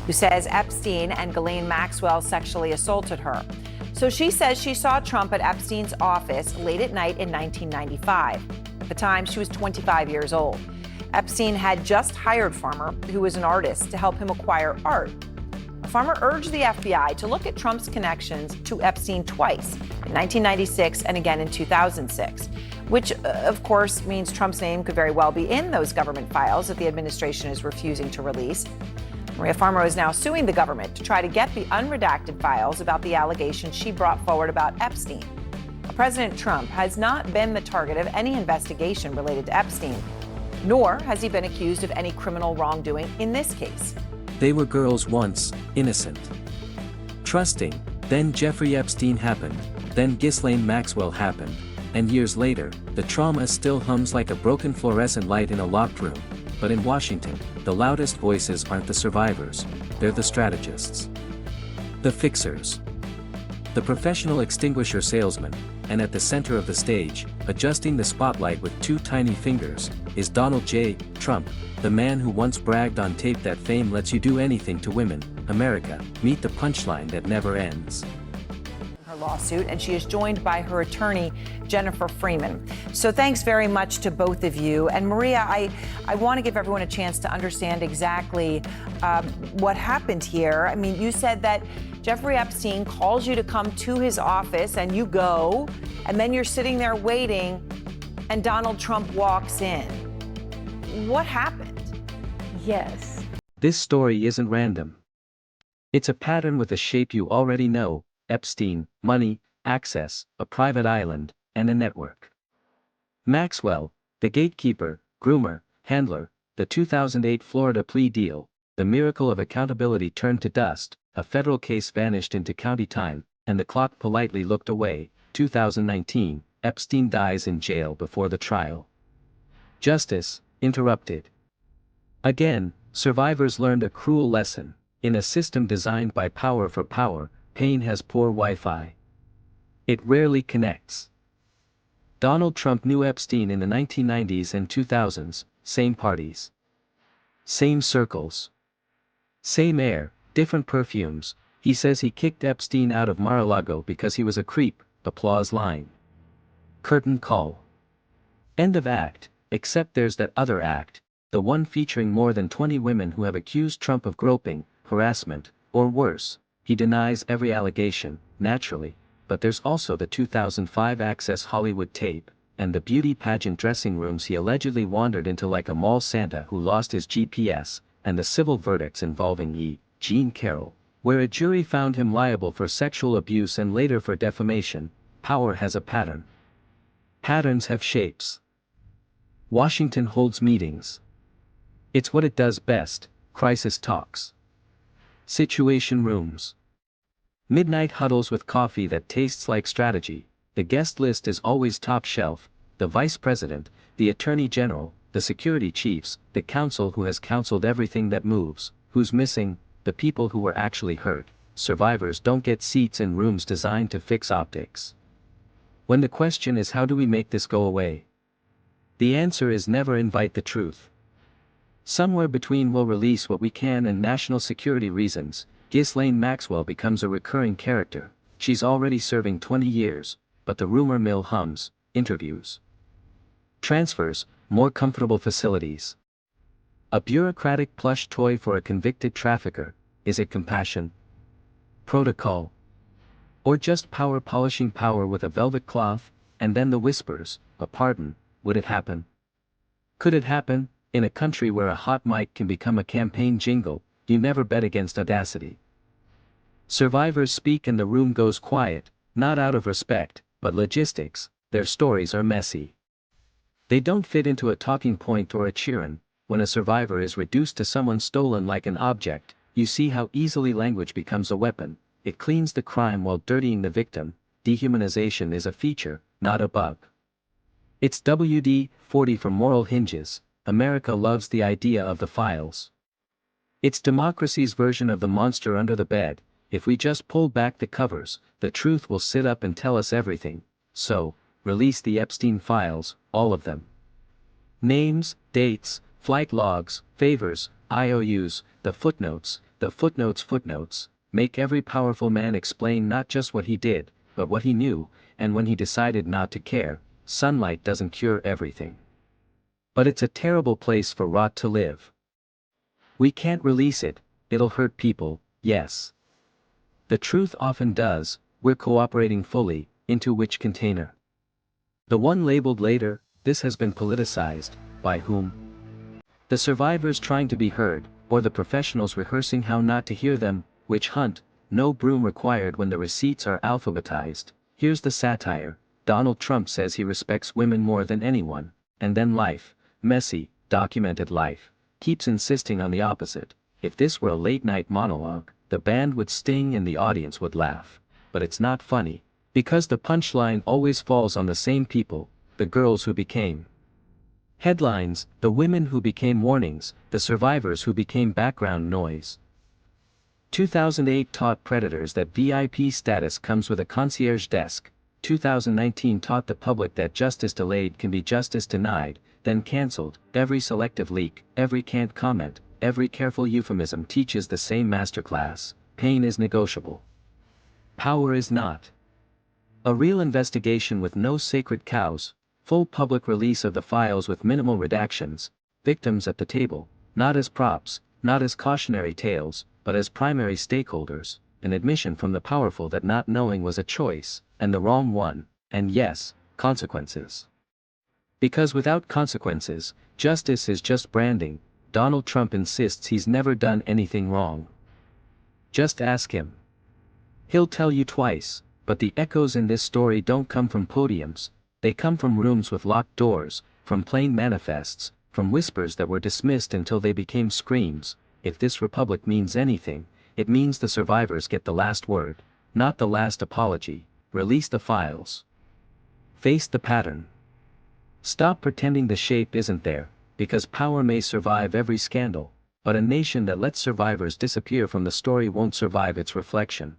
who says Epstein and Ghislaine Maxwell sexually assaulted her. So she says she saw Trump at Epstein's office late at night in 1995. At the time, she was 25 years old. Epstein had just hired Farmer, who was an artist, to help him acquire art. Farmer urged the FBI to look at Trump's connections to Epstein twice, in 1996 and again in 2006, which, of course, means Trump's name could very well be in those government files that the administration is refusing to release. Maria Farmer is now suing the government to try to get the unredacted files about the allegations she brought forward about Epstein. President Trump has not been the target of any investigation related to Epstein, nor has he been accused of any criminal wrongdoing in this case. They were girls once, innocent, trusting. Then Jeffrey Epstein happened, then Ghislaine Maxwell happened, and years later, the trauma still hums like a broken fluorescent light in a locked room. But in Washington, the loudest voices aren't the survivors, they're the strategists, the fixers, the professional extinguisher salesman. And at the center of the stage, adjusting the spotlight with two tiny fingers, is Donald J. Trump, the man who once bragged on tape that fame lets you do anything to women. America, meet the punchline that never ends. Her lawsuit, and she is joined by her attorney, Jennifer Freeman. So thanks very much to both of you. And Maria, I want to give everyone a chance to understand exactly what happened here. I mean, you said that Jeffrey Epstein calls you to come to his office and you go, and then you're sitting there waiting and Donald Trump walks in. What happened? Yes. This story isn't random. It's a pattern with a shape you already know: Epstein, money, access, a private island, and a network. Maxwell, the gatekeeper, groomer, handler, the 2008 Florida plea deal, the miracle of accountability turned to dust, a federal case vanished into county time, and the clock politely looked away. 2019, Epstein dies in jail before the trial. Justice interrupted. Again, survivors learned a cruel lesson: in a system designed by power for power, pain has poor Wi-Fi. It rarely connects. Donald Trump knew Epstein in the 1990s and 2000s, same parties, same circles, same air, different perfumes. He says he kicked Epstein out of Mar-a-Lago because he was a creep. Applause line. Curtain call. End of act, except there's that other act, the one featuring more than 20 women who have accused Trump of groping, harassment, or worse. He denies every allegation, naturally, but there's also the 2005 Access Hollywood tape, and the beauty pageant dressing rooms he allegedly wandered into like a mall Santa who lost his GPS, and the civil verdicts involving Jean Carroll, where a jury found him liable for sexual abuse and later for defamation. Power has a pattern. Patterns have shapes. Washington holds meetings. It's what it does best: crisis talks, situation rooms, midnight huddles with coffee that tastes like strategy. The guest list is always top shelf: the vice president, the attorney general, the security chiefs, the counsel who has counseled everything that moves. Who's missing? The people who were actually hurt. Survivors don't get seats in rooms designed to fix optics. When the question is, how do we make this go away? The answer is never invite the truth. Somewhere between we'll release what we can and national security reasons, Ghislaine Maxwell becomes a recurring character. She's already serving 20 years, but the rumor mill hums: interviews, transfers, more comfortable facilities. A bureaucratic plush toy for a convicted trafficker. Is it compassion, protocol, or just power polishing power with a velvet cloth? And then the whispers: a pardon. Would it happen? Could it happen? In a country where a hot mic can become a campaign jingle, you never bet against audacity. Survivors speak and the room goes quiet, not out of respect, but logistics. Their stories are messy. They don't fit into a talking point or a cheer-in. When a survivor is reduced to someone stolen like an object, you see how easily language becomes a weapon. It cleans the crime while dirtying the victim. Dehumanization is a feature, not a bug. It's WD-40 for moral hinges. America loves the idea of the files. It's democracy's version of the monster under the bed. If we just pull back the covers, the truth will sit up and tell us everything. So, release the Epstein files, all of them. Names, dates, flight logs, favors, IOUs, the footnotes, the footnotes, make every powerful man explain not just what he did, but what he knew, and when he decided not to care. Sunlight doesn't cure everything. But it's a terrible place for rot to live. We can't release it, it'll hurt people, yes. The truth often does. We're cooperating fully, into which container? The one labeled later. This has been politicized, by whom? The survivors trying to be heard, or the professionals rehearsing how not to hear them? Witch hunt, no broom required when the receipts are alphabetized. Here's the satire. Donald Trump says he respects women more than anyone, and then life, messy, documented life, keeps insisting on the opposite. If this were a late-night monologue, the band would sting and the audience would laugh. But it's not funny, because the punchline always falls on the same people, the girls who became headlines, the women who became warnings, the survivors who became background noise. 2008 taught predators that VIP status comes with a concierge desk. 2019 taught the public that justice delayed can be justice denied, then cancelled. Every selective leak, every canned comment, every careful euphemism teaches the same masterclass. Pain is negotiable. Power is not. A real investigation with no sacred cows, full public release of the files with minimal redactions, victims at the table, not as props, not as cautionary tales, but as primary stakeholders, an admission from the powerful that not knowing was a choice, and the wrong one, and yes, consequences. Because without consequences, justice is just branding. Donald Trump insists he's never done anything wrong. Just ask him. He'll tell you twice, but the echoes in this story don't come from podiums, they come from rooms with locked doors, from plain manifests, from whispers that were dismissed until they became screams. If this republic means anything, it means the survivors get the last word, not the last apology. Release the files. Face the pattern. Stop pretending the shape isn't there, because power may survive every scandal, but a nation that lets survivors disappear from the story won't survive its reflection.